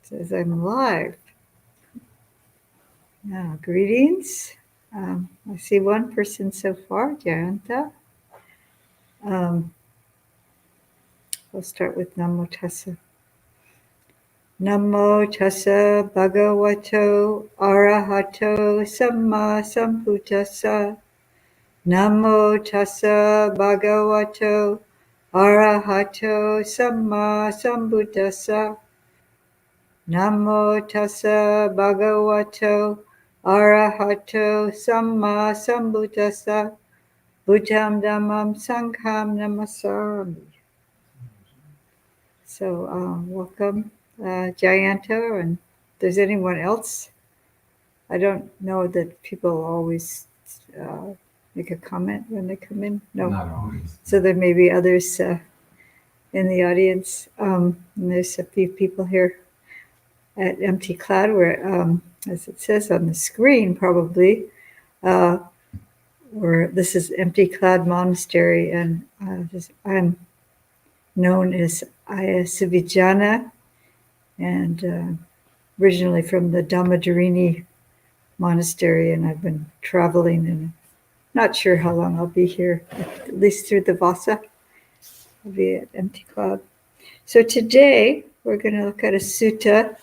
Says I'm live. Now, greetings. I see one person so far, Jayanta. We'll start with Namo Tassa. Namo Tassa Bhagavato Arahato Samma Sambuddhassa. Namo Tassa Bhagavato Arahato Samma Sambuddhassa. Namo Tassa Bhagavato Arahato Samma Sambuddhassa. Buddham Dhammam Sangham Namasami. So welcome, Jayanta, and if there's anyone else, I don't know that people always make a comment when they come in. No, not always. So there may be others in the audience. And there's a few people here at Empty Cloud, where, as it says on the screen, probably, where this is Empty Cloud Monastery, and I'm known as Ayasavijana, and originally from the Dhammadharini Monastery, and I've been traveling, and not sure how long I'll be here, at least through the Vasa. I'll be at Empty Cloud. So today we're going to look at a sutta.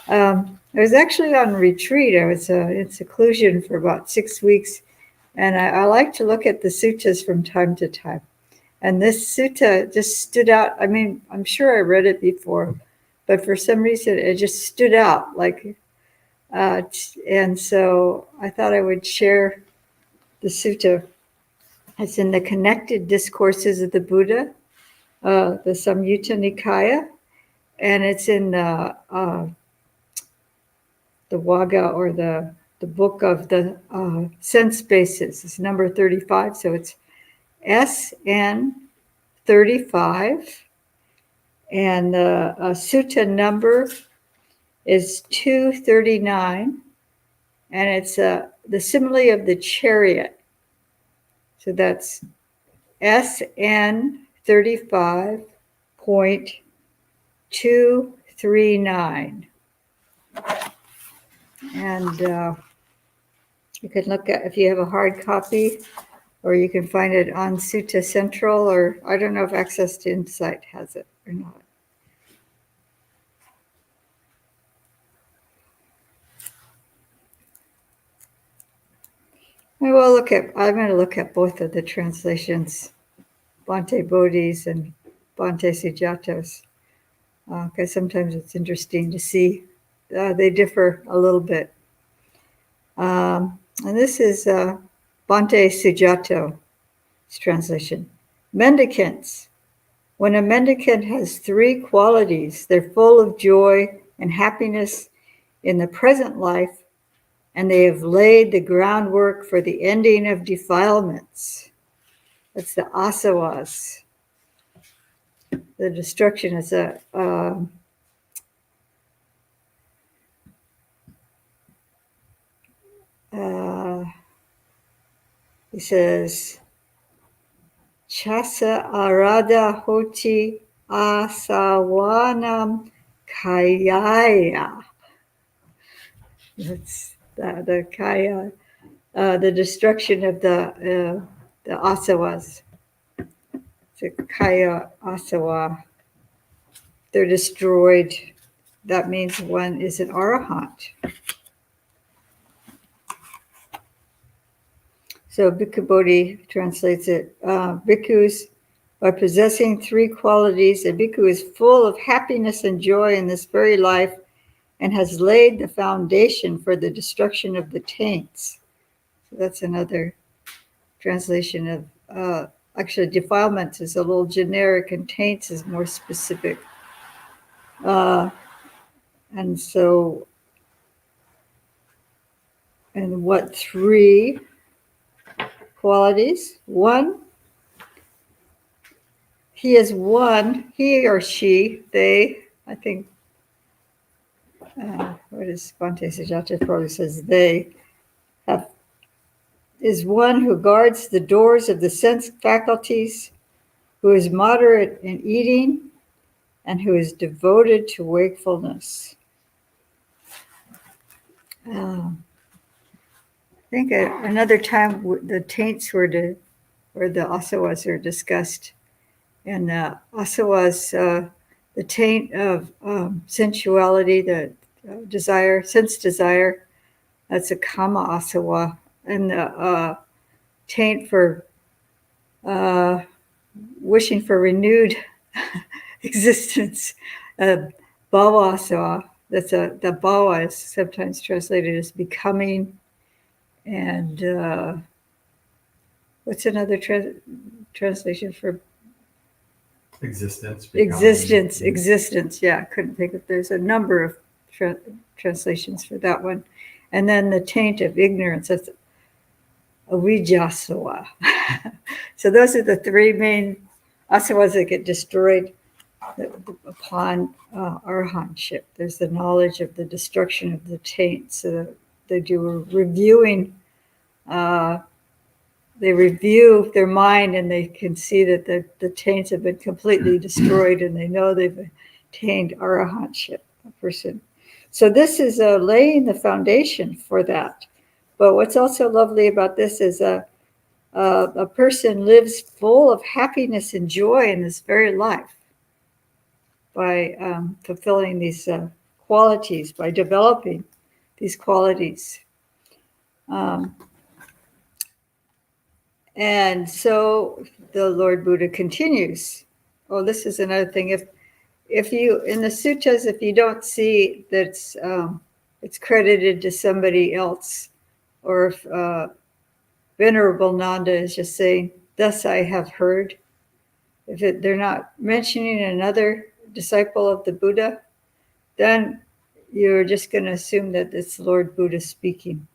I was actually on retreat. I was in seclusion for about 6 weeks, and I like to look at the suttas from time to time. And this sutta just stood out. I mean, I'm sure I read it before, but for some reason it just stood out. And so I thought I would share the sutta. It's in the Connected Discourses of the Buddha, the Samyutta Nikaya, and it's in the Wagga, or the book of the sense bases. It's number 35, so it's SN 35, and the sutta number is 239, and it's the simile of the chariot. So that's SN 35.239. And you can look at, if you have a hard copy, or you can find it on Sutta Central, or I don't know if Access to Insight has it or not. I'm going to look at both of the translations, Bhante Bodhis and Bhante Sujatos, because sometimes it's interesting to see they differ a little bit. And this is Bhante Sujato's translation. Mendicants. When a mendicant has 3 qualities, they're full of joy and happiness in the present life, and they have laid the groundwork for the ending of defilements. That's the asavas. The destruction is he says, Chasa arada hoti asawanam kayaya. That's the kaya, the destruction of the asavas. The kaya asawa. They're destroyed. That means one is an arahant. So Bhikkhu Bodhi translates it, bhikkhus, by possessing 3 qualities, a bhikkhu is full of happiness and joy in this very life, and has laid the foundation for the destruction of the taints. So that's another translation of, actually defilements is a little generic, and taints is more specific. And so, and what 3 qualities? 1, he is one, he or she, they, I think, what is Bhante Sujata probably says they, is one who guards the doors of the sense faculties, who is moderate in eating, and who is devoted to wakefulness. I think another time the taints or the asawas are discussed, and asawas, the taint of sensuality, the desire, sense desire, that's a kama asawa, and the taint for wishing for renewed existence, bhava asawa. That's the bhava is sometimes translated as becoming, and what's another translation for existence? Existence. Yeah, I couldn't think of. There's a number of translations for that one, and then the taint of ignorance. That's avijasawa. So those are the three main asawas that get destroyed upon arahantship. There's the knowledge of the destruction of the taints. So they do a reviewing. They review their mind and they can see that the taints have been completely destroyed, and they know they've attained arahantship, a person. So this is laying the foundation for that. But what's also lovely about this is a person lives full of happiness and joy in this very life by fulfilling these qualities, by developing these qualities. And so the Lord Buddha continues. Oh, this is another thing. If you in the suttas, if you don't see that it's credited to somebody else, or if Venerable Nanda is just saying, "Thus I have heard," if they're not mentioning another disciple of the Buddha, then you're just going to assume that it's Lord Buddha speaking.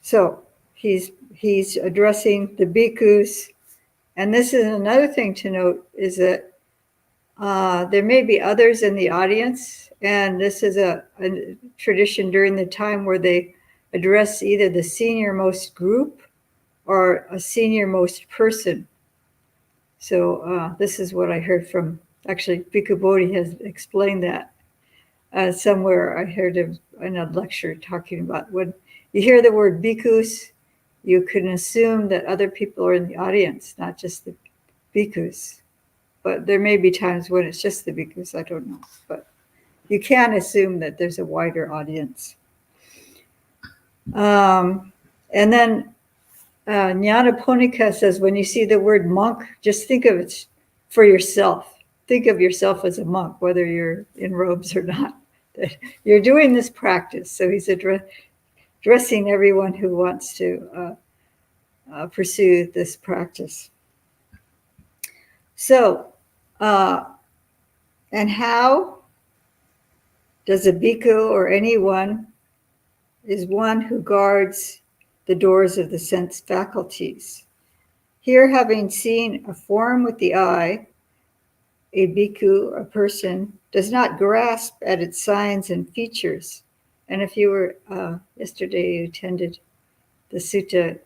So he's addressing the bhikkhus. And this is another thing to note, is that there may be others in the audience, and this is a tradition during the time where they address either the senior-most group or a senior-most person. So this is what I heard from, actually, Bhikkhu Bodhi has explained that somewhere. I heard him in a lecture talking about when you hear the word bhikkhus, you can assume that other people are in the audience, not just the bhikkhus. But there may be times when it's just the bhikkhus, I don't know. But you can assume that there's a wider audience. And then Nyanaponika says, when you see the word monk, just think of it for yourself. Think of yourself as a monk, whether you're in robes or not. You're doing this practice. So he's addressing everyone who wants to pursue this practice. So, and how does a bhikkhu or anyone is one who guards the doors of the sense faculties? Here, having seen a form with the eye, a bhikkhu, a person, does not grasp at its signs and features. And if you were, yesterday you attended the Sutta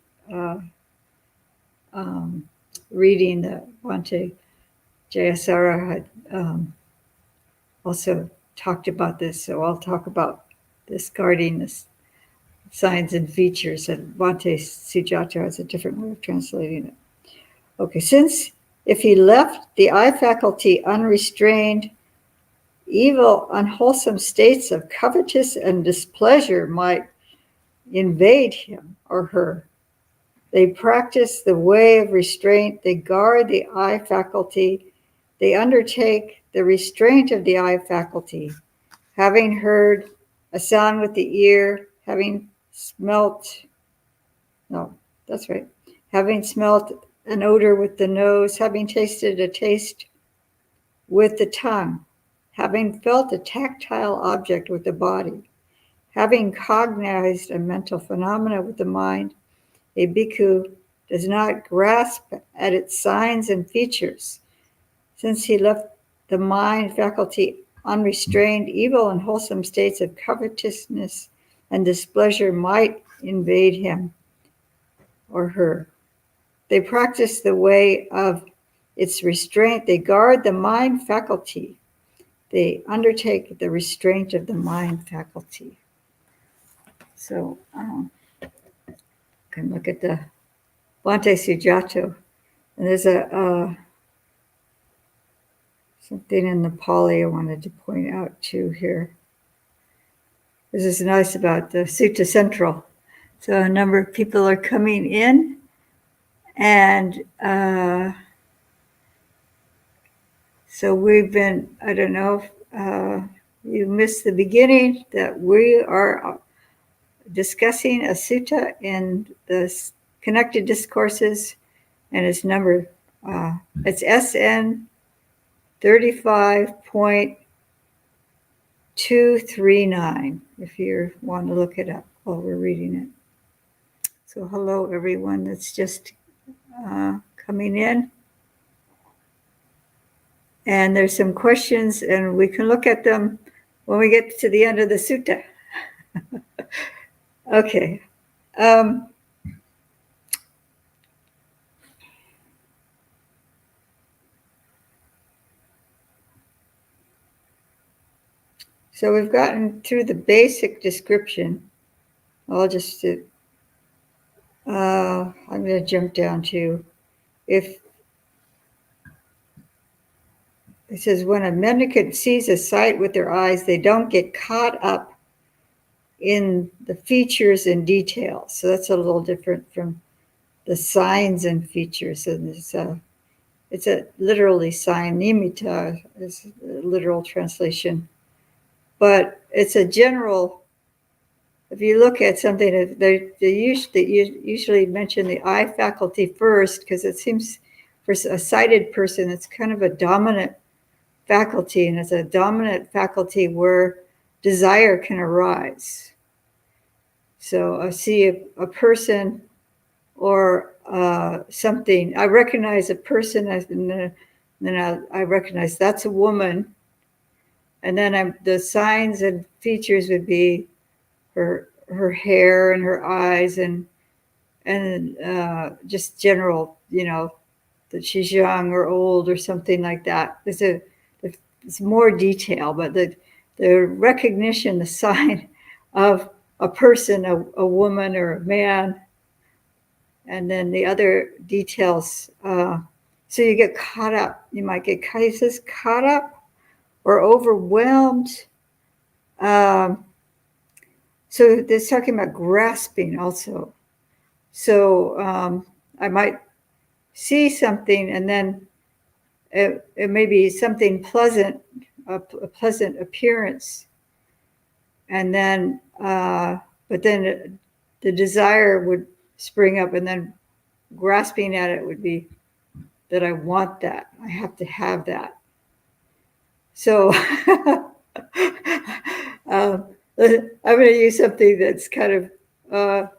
reading that Bhante Jayasara had also talked about this, so I'll talk about this guarding this signs and features, and Bhante Sujata has a different way of translating it. Okay, since if he left the eye faculty unrestrained, evil, unwholesome states of covetous and displeasure might invade him or her. They practice the way of restraint. They guard the eye faculty. They undertake the restraint of the eye faculty, having heard a sound with the ear, having smelt an odor with the nose, having tasted a taste with the tongue, having felt a tactile object with the body, having cognized a mental phenomena with the mind. A bhikkhu does not grasp at its signs and features. Since he left the mind faculty unrestrained, evil and wholesome states of covetousness and displeasure might invade him or her. They practice the way of its restraint. They guard the mind faculty. They undertake the restraint of the mind faculty. So can look at the Bhante Sujato, and there's a something in the Pali I wanted to point out too here. This is nice about the Sutta Central. So a number of people are coming in, and so we've been, I don't know if you missed the beginning, that we are discussing a sutta in the Connected Discourses, and it's number, it's SN 35.239, if you want to look it up while we're reading it. So hello, everyone that's just coming in. And there's some questions, and we can look at them when we get to the end of the sutta. Okay. So we've gotten through the basic description. I'll just, I'm going to jump down to, if it says, when a mendicant sees a sight with their eyes, they don't get caught up in the features and details. So that's a little different from the signs and features. And it's a literally sign, nimitta is a literal translation. But it's a general, if you look at something, they usually mention the eye faculty first, because it seems for a sighted person, it's kind of a dominant faculty, and it's a dominant faculty where desire can arise. So I see a person or something, I recognize a person, and then I recognize that's a woman, and then the signs and features would be her hair and her eyes, and just general, that she's young or old or something like that. It's more detail, but the recognition, the sign of a person, a woman or a man, and then the other details. So you get caught up. You might get caught up or overwhelmed. So they're talking about grasping also. So I might see something, and then it may be something pleasant, a pleasant appearance, and then but then the desire would spring up, and then grasping at it would be that I want that, I have to have that. So I'm going to use something that's kind of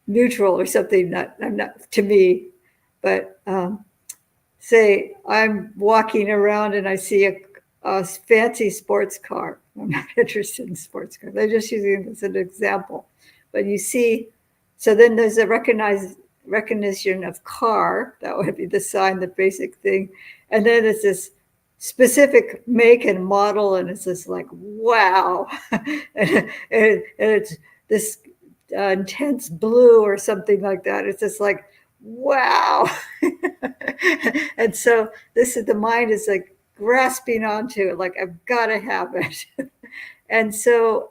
neutral or something, not to me, but say I'm walking around and I see a fancy sports car. I'm not interested in sports cars. I'm just using this as an example. But you see, so then there's a recognition of car. That would be the sign, the basic thing. And then it's this specific make and model, and it's just like, wow. and it's this intense blue or something like that. It's just like, wow. And so the mind is like grasping onto it, like, I've got to have it. And so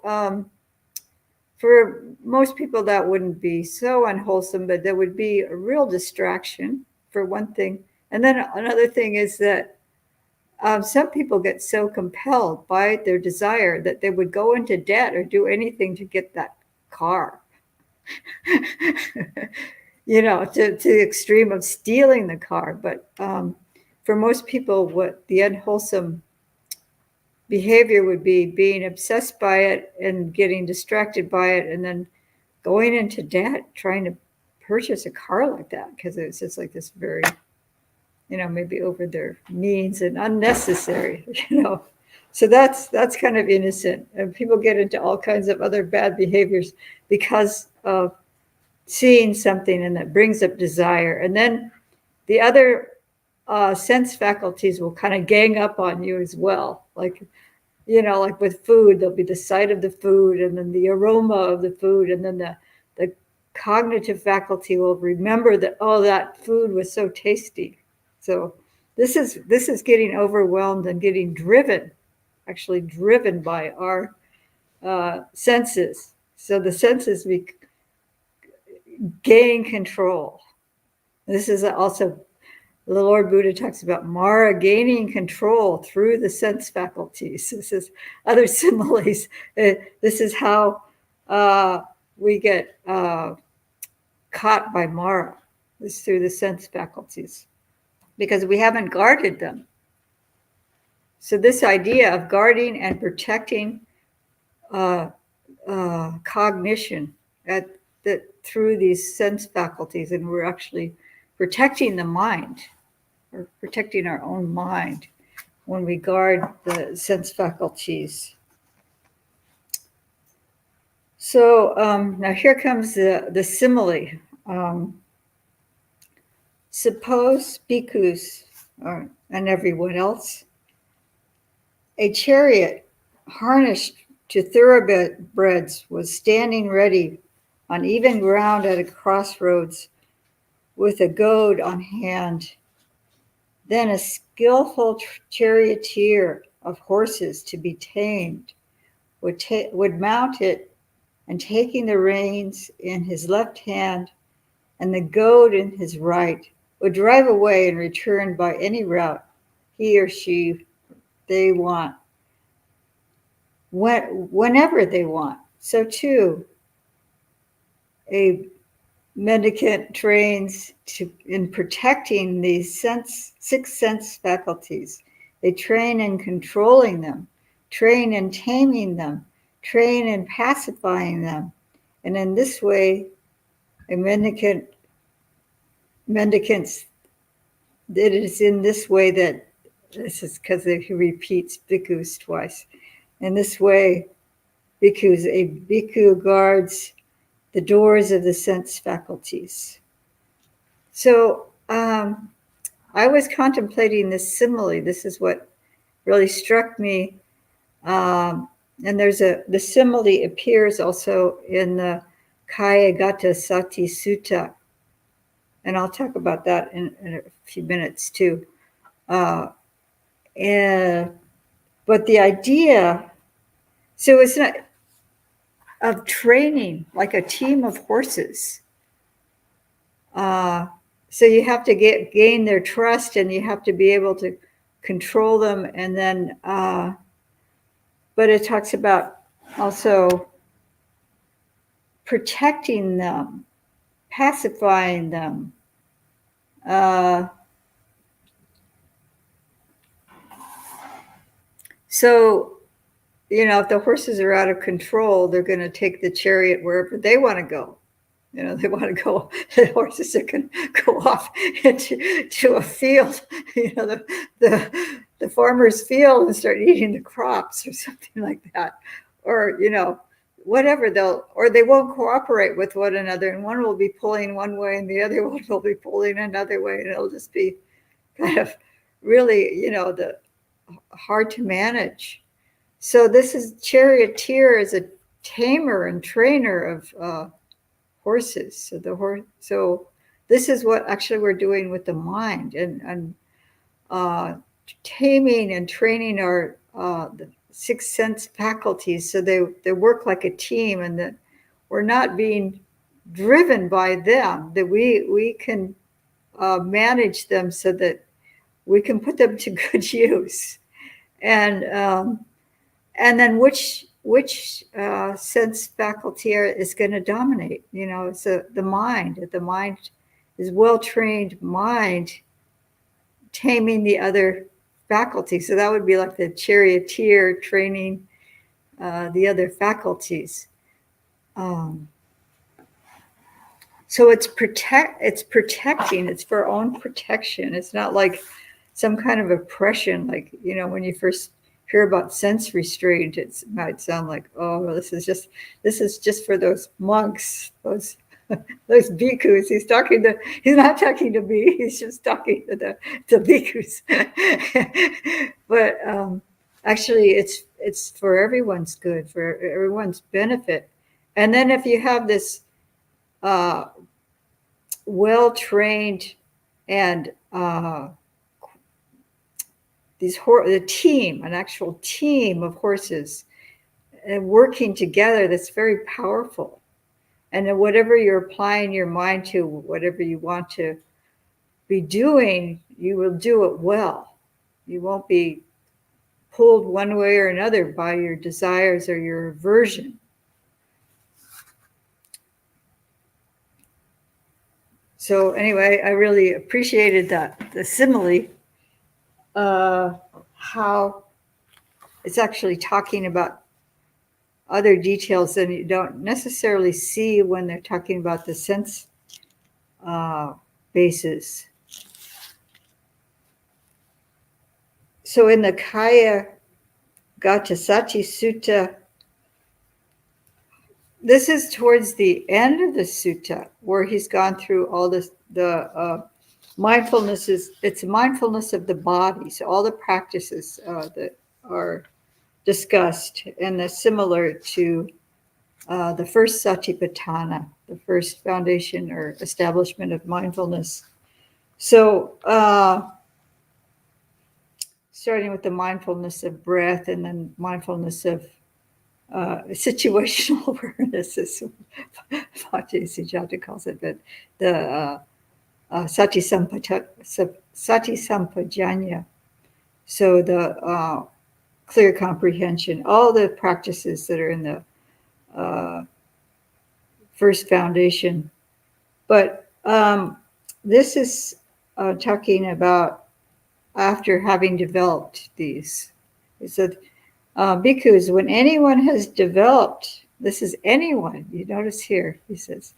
for most people that wouldn't be so unwholesome, but there would be a real distraction, for one thing. And then another thing is that some people get so compelled by their desire that they would go into debt or do anything to get that car. To the extreme of stealing the car. But for most people, what the unwholesome behavior would be being obsessed by it and getting distracted by it, and then going into debt trying to purchase a car like that, because it's just like this very, maybe over their means and unnecessary, So that's kind of innocent. And people get into all kinds of other bad behaviors because of seeing something, and that brings up desire. And then the other sense faculties will kind of gang up on you as well. Like like with food, there'll be the sight of the food, and then the aroma of the food, and then the cognitive faculty will remember that, oh, that food was so tasty. So this is getting overwhelmed and getting actually driven by our senses. So the senses gain control. This is also, the Lord Buddha talks about Mara gaining control through the sense faculties. This is other similes. This is how we get caught by Mara, is through the sense faculties, because we haven't guarded them. So this idea of guarding and protecting cognition through these sense faculties, and we're actually protecting the mind, or protecting our own mind when we guard the sense faculties. So now here comes the simile. Suppose bhikkhus and everyone else, a chariot harnessed to thoroughbreds was standing ready on even ground at a crossroads with a goad on hand. Then a skillful charioteer of horses to be tamed would mount it, and taking the reins in his left hand and the goad in his right, would drive away and return by any route he or she they want, whenever they want. So too, a mendicant trains in protecting these six sense faculties. They train in controlling them, train in taming them, train in pacifying them. And in this way, a mendicants, it is in this way that, this is because he repeats bhikkhus twice. In this way, a bhikkhu guards the doors of the sense faculties. So I was contemplating this simile. This is what really struck me. And the simile appears also in the Kayagata Sati Sutta. And I'll talk about that in a few minutes too. But the idea, so it's not of training like a team of horses. So you have to gain their trust, and you have to be able to control them. And then, but it talks about also protecting them, pacifying them. So, if the horses are out of control, they're going to take the chariot wherever they want to go. They want to go, the horses are going to go off to a field, the farmer's field, and start eating the crops or something like that. Or, whatever, they won't cooperate with one another, and one will be pulling one way and the other one will be pulling another way, and it'll just be kind of really, the hard to manage. So this is charioteer is a tamer and trainer of horses. So this is what actually we're doing with the mind, and taming and training our the six sense faculties, so they work like a team, and that we're not being driven by them, that we can manage them so that we can put them to good use. And then which sense faculty is going to dominate? It's the mind. The mind is well-trained mind taming the other faculty. So that would be like the charioteer training the other faculties. So it's protecting. It's for our own protection. It's not like some kind of oppression. Like, when you first hear about sense restraint, it might sound like, oh, this is just for those monks, those bhikkhus. He's not talking to me. He's just talking to the bhikkhus. But actually, it's for everyone's good, for everyone's benefit. And then if you have this well-trained and the team, an actual team of horses, and working together, that's very powerful. And then whatever you're applying your mind to, whatever you want to be doing, you will do it well. You won't be pulled one way or another by your desires or your aversion. So anyway, I really appreciated the simile, how it's actually talking about other details that you don't necessarily see when they're talking about the sense basis. So in the Kaya Gatasati Sutta, this is towards the end of the sutta where he's gone through all this, the mindfulness it's mindfulness of the body. So all the practices that are discussed, and they're similar to the first satipatthana, the first foundation or establishment of mindfulness. So starting with the mindfulness of breath, and then mindfulness of situational awareness, as Vajra Sujata calls it, but the sati sampajanya. So the clear comprehension, all the practices that are in the first foundation. But this is talking about after having developed these. It said, bhikkhus, when anyone has developed, this is anyone, you notice here, he says,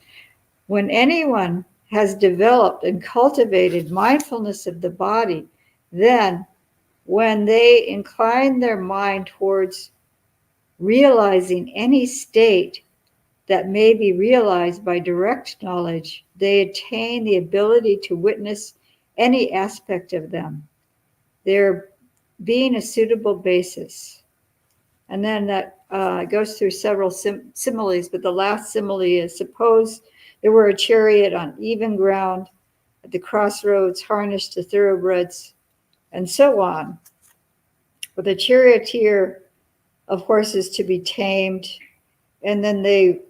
when anyone has developed and cultivated mindfulness of the body, then when they incline their mind towards realizing any state that may be realized by direct knowledge, they attain the ability to witness any aspect of them, there being a suitable basis. And then that goes through several similes, but the last simile is, suppose there were a chariot on even ground at the crossroads, harnessed to thoroughbreds, and so on, with a charioteer of horses to be tamed, and then they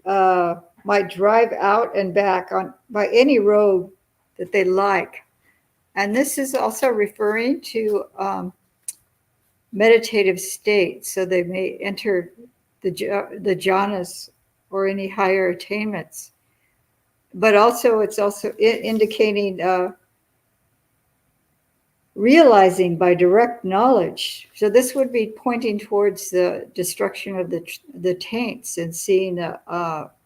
might drive out and back on by any road that they like. And this is also referring to meditative states, so they may enter the jhanas or any higher attainments. But also, it's also indicating realizing by direct knowledge. So this would be pointing towards the destruction of the taints and seeing the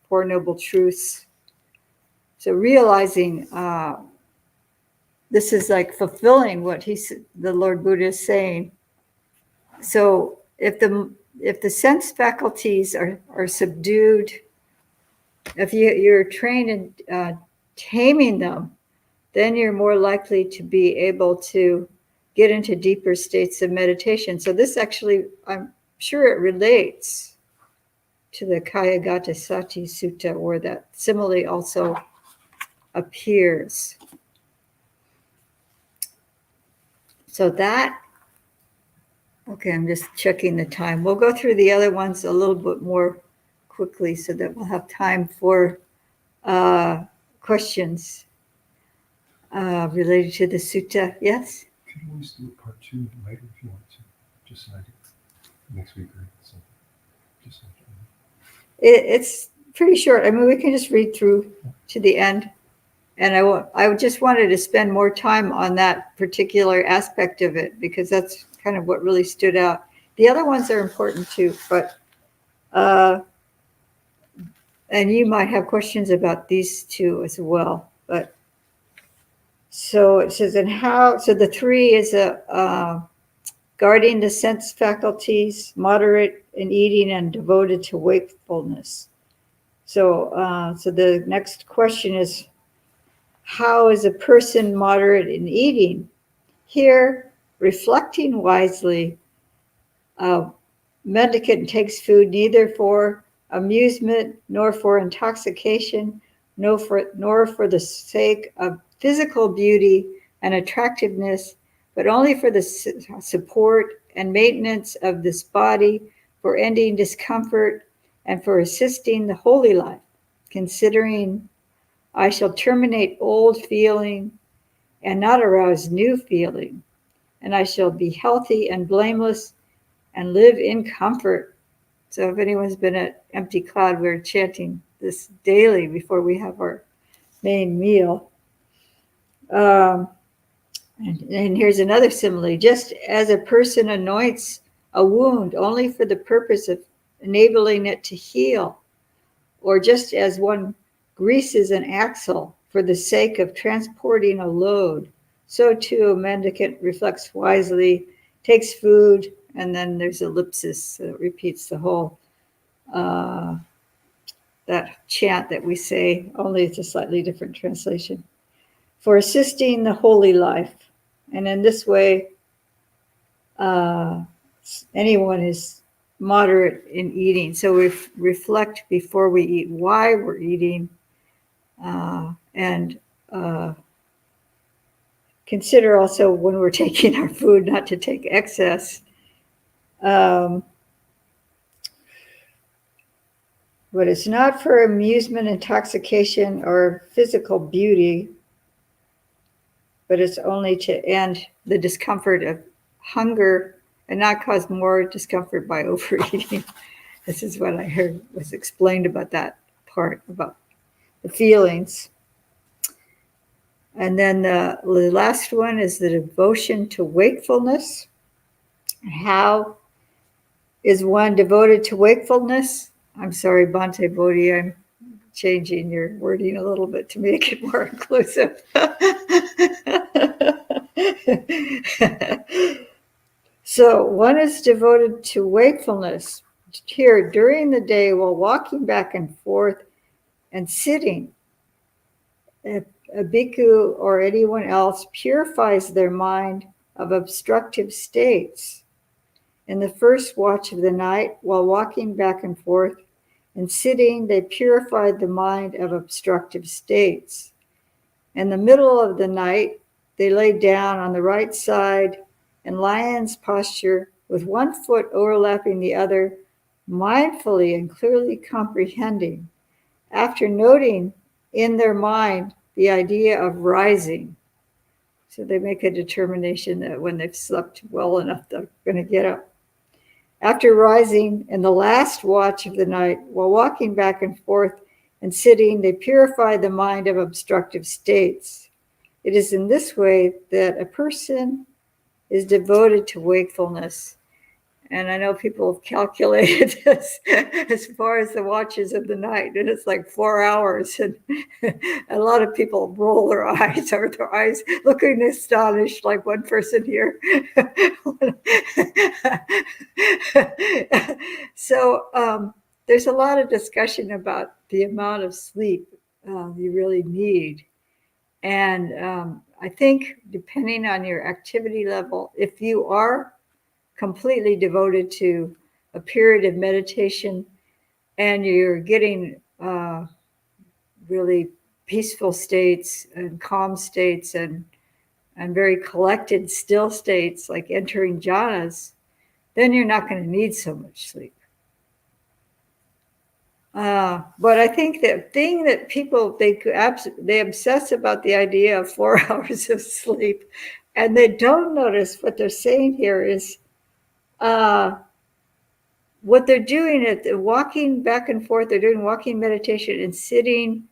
Four Noble Truths. So realizing this is like fulfilling what the Lord Buddha is saying. So if the sense faculties are subdued, if you're trained in taming them, then you're more likely to be able to get into deeper states of meditation. So this actually, I'm sure it relates to the Kayagata Sati Sutta, where that simile also appears. So that, okay, I'm just checking the time. We'll go through the other ones a little bit more quickly so that we'll have time for questions related to the sutta. Yes? You can always do a part 2 later if you want to. Just like next week or something. Just like It's pretty short. I mean, we can just read through to the end. And I just wanted to spend more time on that particular aspect of it, because that's kind of what really stood out. The other ones are important too, but and you might have questions about these two as well. But so it says, and how, so the 3 is guarding the sense faculties, moderate in eating, and devoted to wakefulness. So so the next question is, how is a person moderate in eating? Here, reflecting wisely, mendicant takes food neither for amusement nor for intoxication, nor for the sake of physical beauty and attractiveness, but only for the support and maintenance of this body, for ending discomfort, and for assisting the holy life, considering I shall terminate old feeling and not arouse new feeling, and I shall be healthy and blameless and live in comfort. So if anyone's been at Empty Cloud, we're chanting this daily before we have our main meal. Um, and here's another simile. Just as a person anoints a wound only for the purpose of enabling it to heal, or just as one greases an axle for the sake of transporting a load, so too a mendicant reflects wisely, takes food, and then there's ellipsis, so it repeats the whole that chant that we say, only it's a slightly different translation, for assisting the holy life. And in this way, uh, anyone is moderate in eating. So we reflect before we eat why we're eating, and consider also when we're taking our food not to take excess. Um, but it's not for amusement, intoxication, or physical beauty, but it's only to end the discomfort of hunger and not cause more discomfort by overeating. This is what I heard was explained about that part, about the feelings. And then the last one is the devotion to wakefulness. How is one devoted to wakefulness? I'm sorry, Bhante Bodhi, I'm changing your wording a little bit to make it more inclusive. So one is devoted to wakefulness here during the day while walking back and forth and sitting. A bhikkhu or anyone else purifies their mind of obstructive states. In the first watch of the night, while walking back and forth and sitting, they purified the mind of obstructive states. In the middle of the night, they lay down on the right side in lion's posture with one foot overlapping the other, mindfully and clearly comprehending. After noting in their mind the idea of rising, so they make a determination that when they've slept well enough, they're going to get up. After rising in the last watch of the night, while walking back and forth and sitting, they purify the mind of obstructive states. It is in this way that a person is devoted to wakefulness. And I know people have calculated this as far as the watches of the night, and it's like 4 hours. And a lot of people roll their eyes, or their eyes looking astonished, like one person here. So there's a lot of discussion about the amount of sleep you really need. And I think depending on your activity level, if you are completely devoted to a period of meditation and you're getting really peaceful states and calm states and very collected, still states, like entering jhanas, then you're not going to need so much sleep. But I think the thing that people, they obsess about the idea of 4 hours of sleep, and they don't notice what they're saying here is what they're doing is they're walking back and forth. They're doing walking meditation and sitting,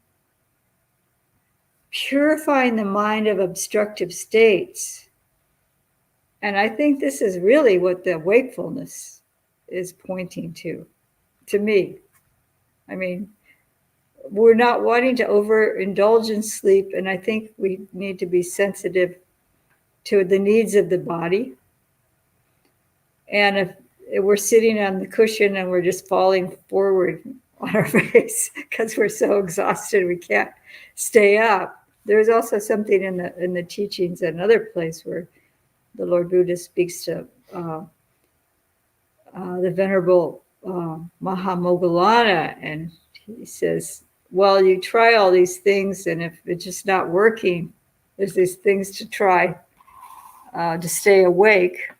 purifying the mind of obstructive states. And I think this is really what the wakefulness is pointing to me. I mean, we're not wanting to overindulge in sleep, and I think we need to be sensitive to the needs of the body. And if we're sitting on the cushion and we're just falling forward on our face because we're so exhausted we can't stay up, there's also something in the teachings, another place where the Lord Buddha speaks to the Venerable Mahamoggallana, and he says, well, you try all these things, and if it's just not working, there's these things to try to stay awake.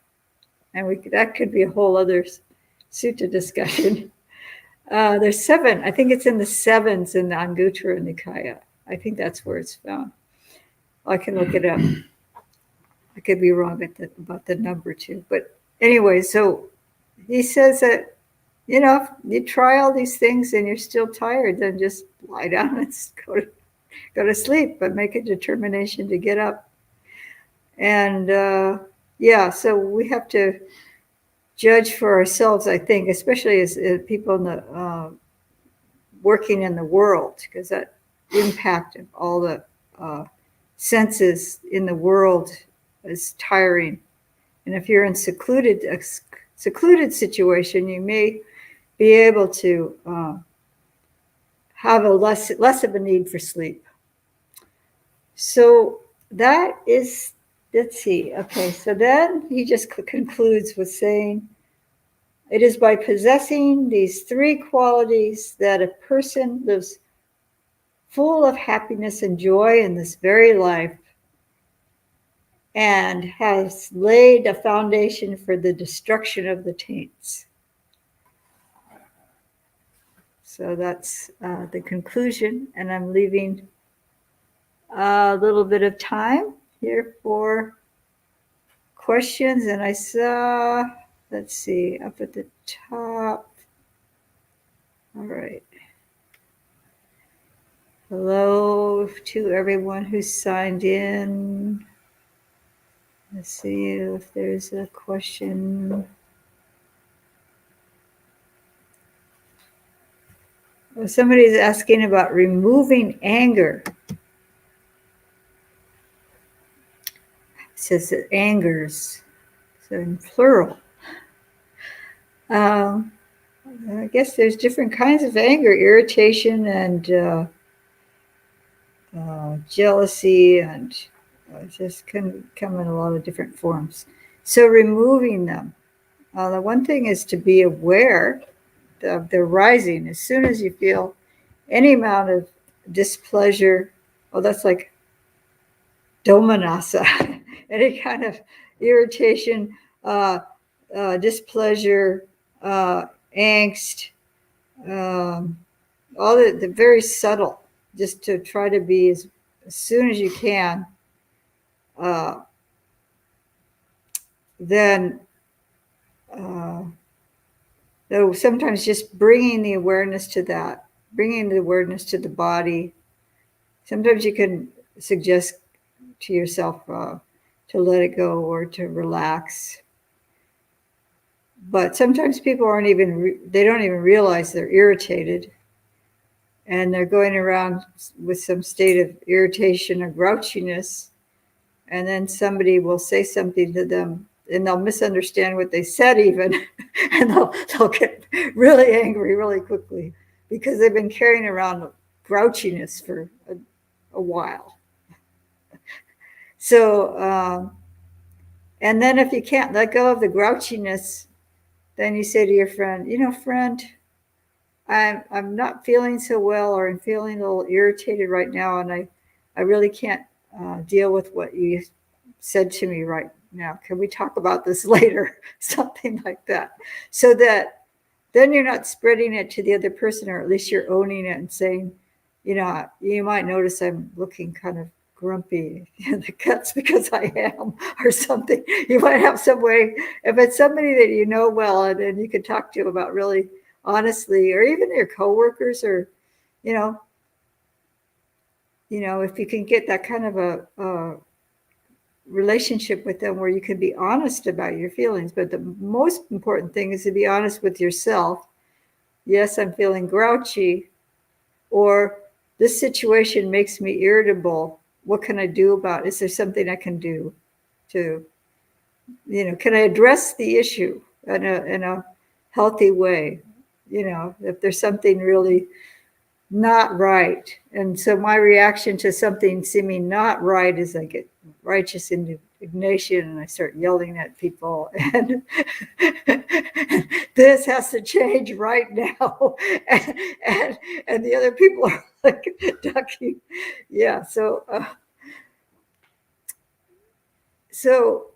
And that could be a whole other sutta discussion. There's 7. I think it's in the 7s in the Anguttara Nikaya. I think that's where it's found. I can look it up. I could be wrong about the number too. But anyway, so he says that, if you try all these things and you're still tired, then just lie down and go to sleep, but make a determination to get up. And so we have to judge for ourselves, I think, especially as people in the working in the world, because that impact of all the senses in the world is tiring. And if you're in a secluded situation, you may be able to have a less of a need for sleep. So that is, let's see. Okay, so then he just concludes with saying, it is by possessing these 3 qualities that a person lives full of happiness and joy in this very life and has laid a foundation for the destruction of the taints. So that's the conclusion, and I'm leaving a little bit of time here for questions. And I saw, let's see, up at the top. All right. Hello to everyone who signed in. Let's see if there's a question. Well, somebody's asking about removing anger. It says it angers, so in plural. I guess there's different kinds of anger, irritation and jealousy, and just can come in a lot of different forms. So removing them. The one thing is to be aware of their rising. As soon as you feel any amount of displeasure, that's like domanassa, any kind of irritation, displeasure, angst, all the very subtle, just to try to be as soon as you can, then though sometimes just bringing the awareness to that, bringing the awareness to the body. Sometimes you can suggest to yourself to let it go or to relax. But sometimes people they don't even realize they're irritated, and they're going around with some state of irritation or grouchiness, and then somebody will say something to them and they'll misunderstand what they said even, and they'll get really angry really quickly because they've been carrying around grouchiness for a while. So, and then if you can't let go of the grouchiness, then you say to your friend, friend, I'm not feeling so well, or I'm feeling a little irritated right now, and I really can't deal with what you said to me right now. Can we talk about this later? Something like that. So that then you're not spreading it to the other person, or at least you're owning it and saying, you might notice I'm looking kind of grumpy in the guts because I am, or something. You might have some way, if it's somebody that you know well, and then you can talk to about really honestly, or even your coworkers, or, if you can get that kind of a relationship with them where you can be honest about your feelings. But the most important thing is to be honest with yourself. Yes, I'm feeling grouchy, or this situation makes me irritable. What can I do about it? Is there something I can do to, can I address the issue in a healthy way? If there's something really not right. And so my reaction to something seeming not right is I get righteous indignation and I start yelling at people and this has to change right now. And the other people are like ducking. Yeah. So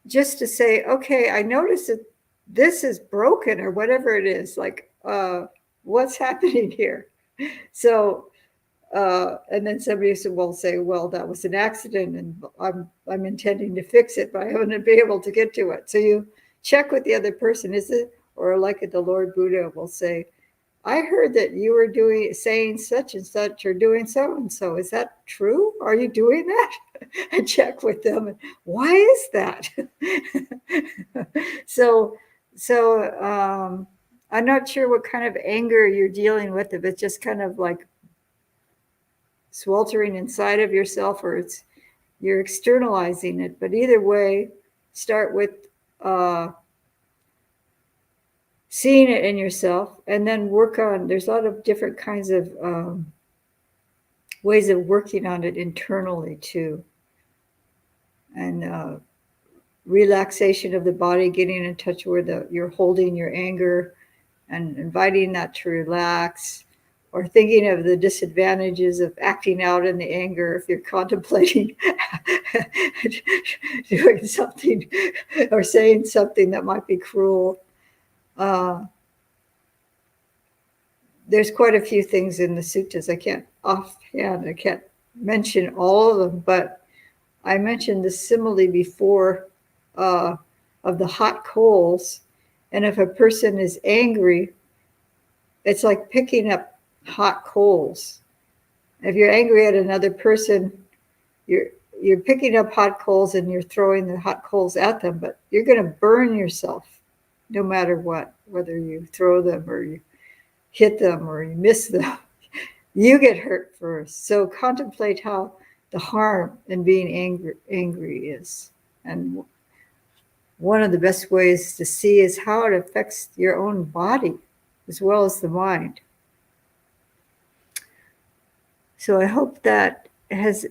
just to say, okay, I noticed that this is broken or whatever it is, like, what's happening here? So, and then somebody will say, well, that was an accident and I'm intending to fix it, but I haven't been able to get to it. So you check with the other person, is it, or like the Lord Buddha will say, I heard that you were saying such and such or doing so and so. Is that true? Are you doing that? And check with them. Why is that? so, so I'm not sure what kind of anger you're dealing with. If it's just kind of like sweltering inside of yourself, or you're externalizing it. But either way, start with seeing it in yourself, and then work on. There's a lot of different kinds of ways of working on it internally too, and relaxation of the body, getting in touch where you're holding your anger and inviting that to relax, or thinking of the disadvantages of acting out in the anger if you're contemplating doing something or saying something that might be cruel. There's quite a few things in the suttas. I can't mention all of them, but I mentioned the simile before of the hot coals. And if a person is angry, it's like picking up hot coals. If you're angry at another person, you're picking up hot coals and you're throwing the hot coals at them, but you're going to burn yourself no matter what, whether you throw them or you hit them or you miss them. You get hurt first. So contemplate how the harm in being angry is. And one of the best ways to see is how it affects your own body as well as the mind. So I hope that has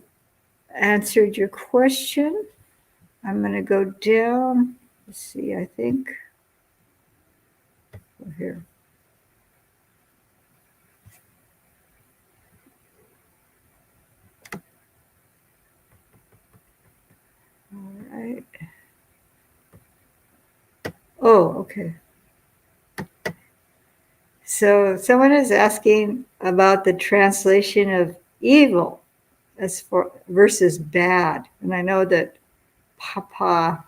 answered your question. I'm going to go down. Let's see, I think. Here. All right. Oh, okay. So someone is asking about the translation of evil as for versus bad. And I know that papa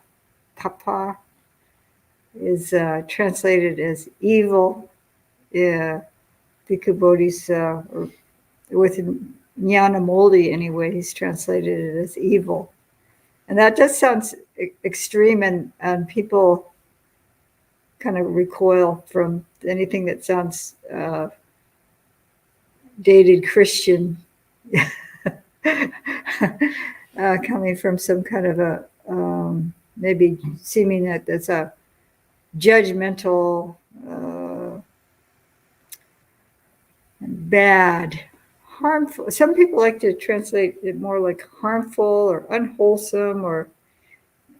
is translated as evil. Yeah, Bhikkhu Bodhi's, with Jnana Moldi anyway, he's translated it as evil. And that does sound extreme, and people kind of recoil from anything that sounds dated Christian, coming from some kind of a maybe seeming that that's a judgmental and bad, harmful. Some people like to translate it more like harmful or unwholesome, or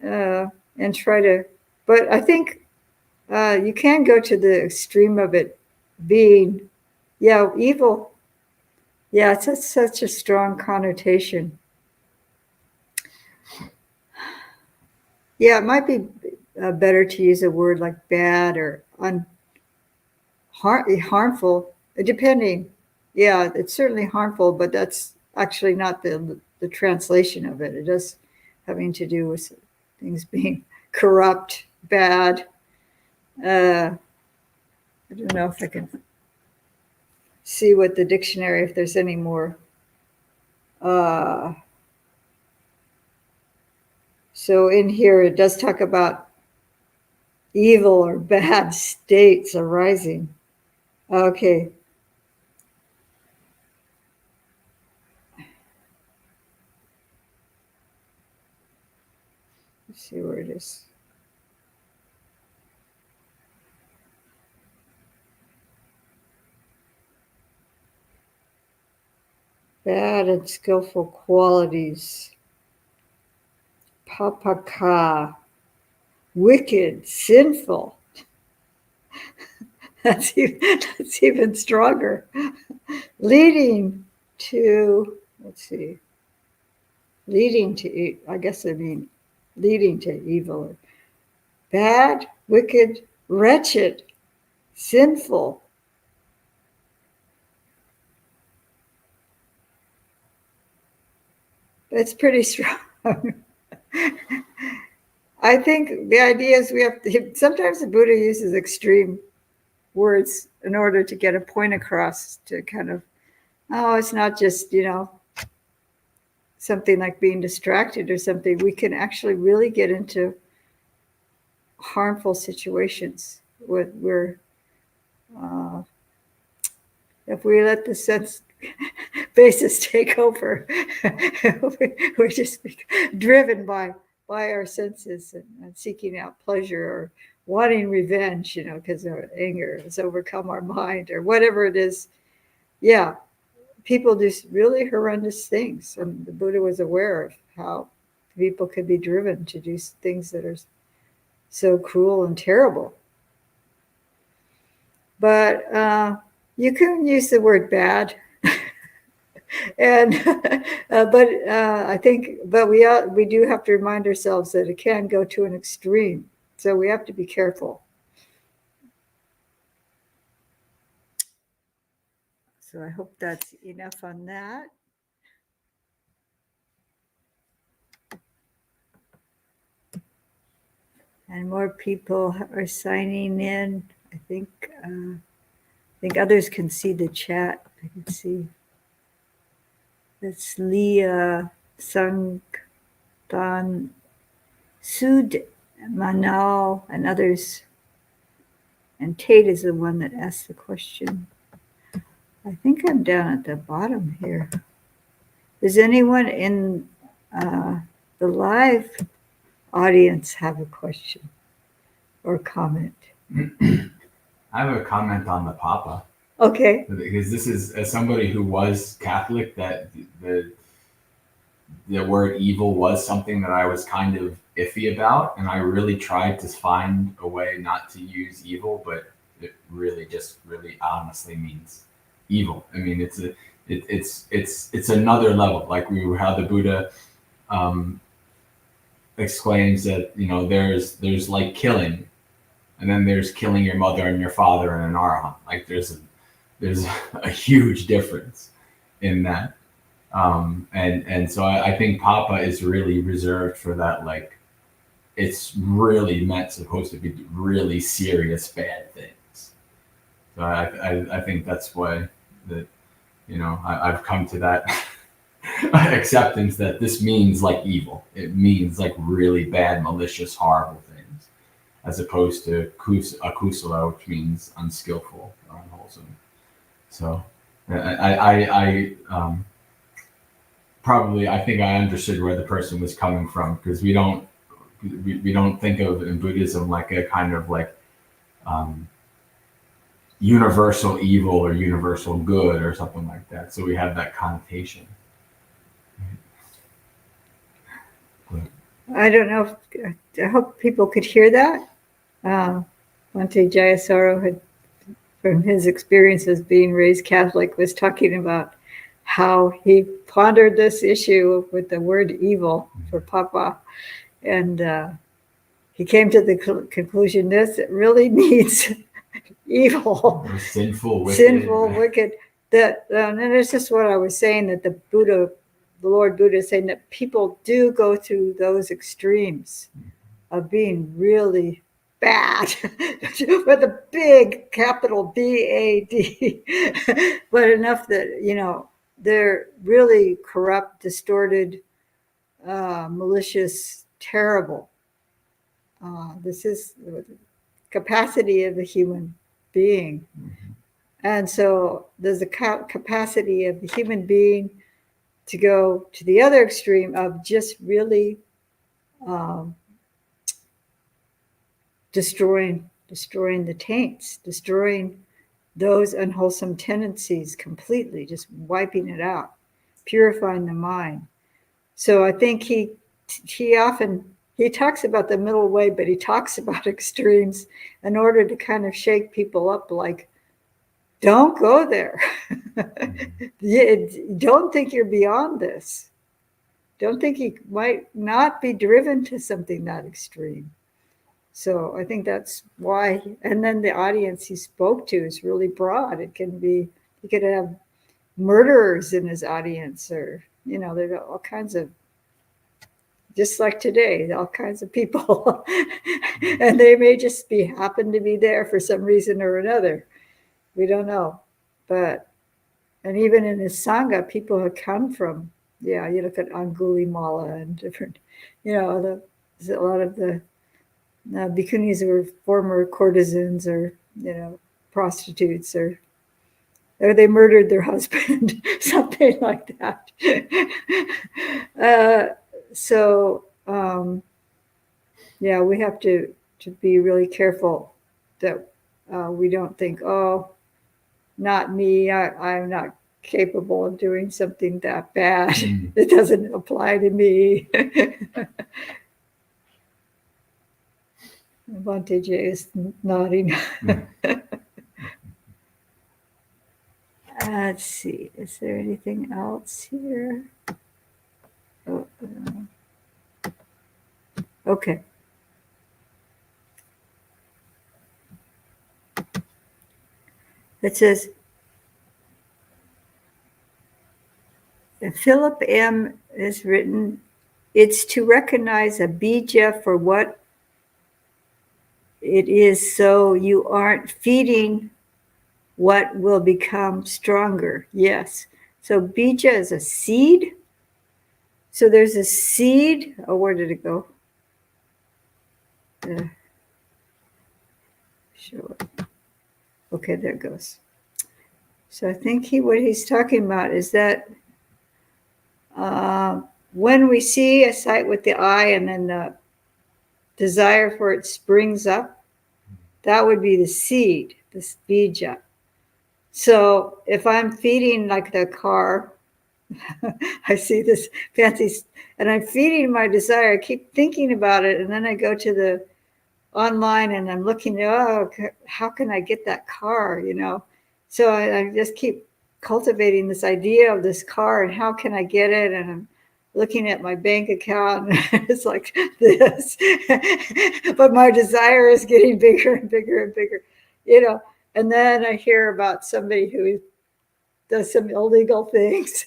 and try to. But I think you can go to the extreme of it being, yeah, evil. Yeah, it's such a strong connotation. Yeah, it might be better to use a word like bad or harmful, depending. Yeah, it's certainly harmful, but that's actually not the translation of it. It is having to do with things being corrupt, bad. I don't know if I can see what the dictionary, if there's any more. So in here, it does talk about evil or bad states arising. Okay. Let's see where it is. Bad and skillful qualities. Papaka. Wicked, sinful. That's even stronger. Leading to, let's see, leading to, I guess I mean leading to evil. Bad, wicked, wretched, sinful. That's pretty strong. I think the idea is we have to, sometimes the Buddha uses extreme words in order to get a point across to kind of, oh, it's not just, something like being distracted or something. We can actually really get into harmful situations where uh, if we let the sense basis take over, we're just driven by our senses and seeking out pleasure or wanting revenge, because our anger has overcome our mind or whatever it is. Yeah, people do really horrendous things, and the Buddha was aware of how people could be driven to do things that are so cruel and terrible. But you can use the word bad, and I think, but we do have to remind ourselves that it can go to an extreme, so we have to be careful. So I hope that's enough on that. And more people are signing in. I think others can see the chat. I can see. That's Leah Sangtan Sud Manal and others. And Tate is the one that asked the question. I think I'm down at the bottom here. Does anyone in the live audience have a question or comment? I have a comment on the Papa. Okay. Because this is, as somebody who was Catholic, that the word evil was something that I was kind of iffy about, and I really tried to find a way not to use evil, but it really just really honestly means evil. I mean, it's another level. Like how the Buddha exclaims that there's like killing, and then there's killing your mother and your father and an arahant. Like there's a huge difference in that. And so I think Papa is really reserved for that. Like it's really supposed to be really serious bad things. So I think that's why that, I've come to that acceptance that this means like evil. It means like really bad, malicious, horrible things, as opposed to akusala, which means unskillful or unwholesome. So I think I understood where the person was coming from, because we don't think of in Buddhism like a kind of like universal evil or universal good or something like that. So we have that connotation. I don't know. I hope people could hear that. Bhante Jayasaro had, from his experiences being raised Catholic, was talking about how he pondered this issue with the word evil for Papa, and he came to the conclusion this really means evil, or sinful, wicked. That and it's just what I was saying, that the Lord Buddha is saying that people do go through those extremes of being really bad with a big capital BAD, but enough that they're really corrupt, distorted, malicious, terrible. This is the capacity of the human being. Mm-hmm. And so there's a capacity of the human being to go to the other extreme of just really destroying the taints, destroying those unwholesome tendencies completely, just wiping it out, purifying the mind. So I think he he talks about the middle way, but he talks about extremes in order to kind of shake people up, like, don't go there. Don't think you're beyond this. Don't think you might not be driven to something that extreme. So I think that's why. And then the audience he spoke to is really broad. It can be, he could have murderers in his audience, or, there's all kinds of, just like today, all kinds of people. And they may just happen to be there for some reason or another. We don't know. But, and even in his Sangha, people have come from, you look at Angulimala and different, a lot of the bhikkhunis were former courtesans, or, prostitutes, or they murdered their husband, something like that. We have to be really careful that we don't think, oh, not me, I'm not capable of doing something that bad. It doesn't apply to me. Bhante J is nodding. Let's see, is there anything else here? Okay. It says, Philip M. has written, it's to recognize a bija for what it is, so you aren't feeding what will become stronger. Yes. So bija is a seed. So there's a seed. Oh, where did it go? Show it. Okay, there it goes. So I think what he's talking about is that when we see a sight with the eye and then the desire for it springs up, that would be the seed, this bija. So if I'm feeding like the car, I see this fancy, and I'm feeding my desire, I keep thinking about it, and then I go to the online and I'm looking, how can I get that car, So I just keep cultivating this idea of this car and how can I get it, and I'm looking at my bank account and it's like this. But my desire is getting bigger and bigger and bigger, and then I hear about somebody who does some illegal things.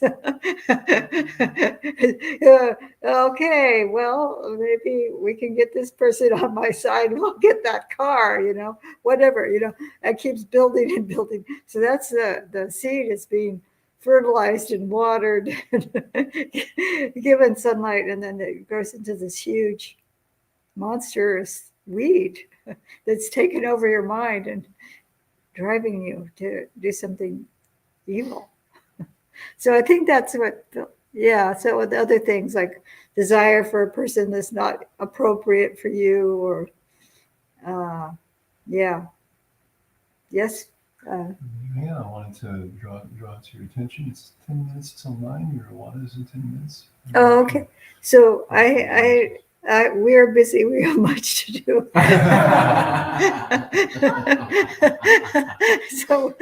Okay, well, maybe we can get this person on my side and we'll get that car, whatever, it keeps building and building. So that's the seed is being fertilized and watered and given sunlight, and then it grows into this huge monstrous weed that's taken over your mind and driving you to do something evil. So I think that's what, so with other things like desire for a person that's not appropriate for you, or yes. I wanted to draw to your attention. It's 10 minutes till 9. Your water is in 10 minutes. Oh, okay. So we're busy. We have much to do. So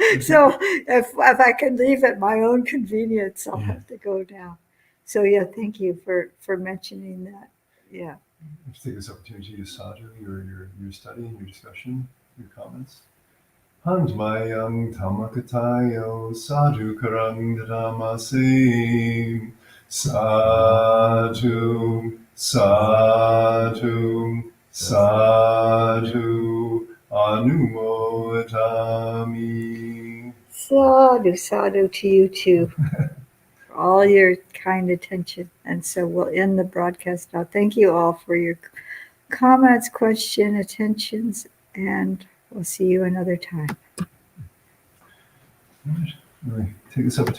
if I can leave at my own convenience, I'll have to go now. So thank you for mentioning that. Yeah. Let's take this opportunity to sadhu your study and your discussion, your comments. Hanjmayang tamakatayo sadhu karang dharamase. Sadhu, sadhu, sadhu, anumodami. Sadhu, sadhu to you too, for all your kind attention. And so we'll end the broadcast now. Thank you all for your comments, questions, attentions, and we'll see you another time. All right. Take this opportunity.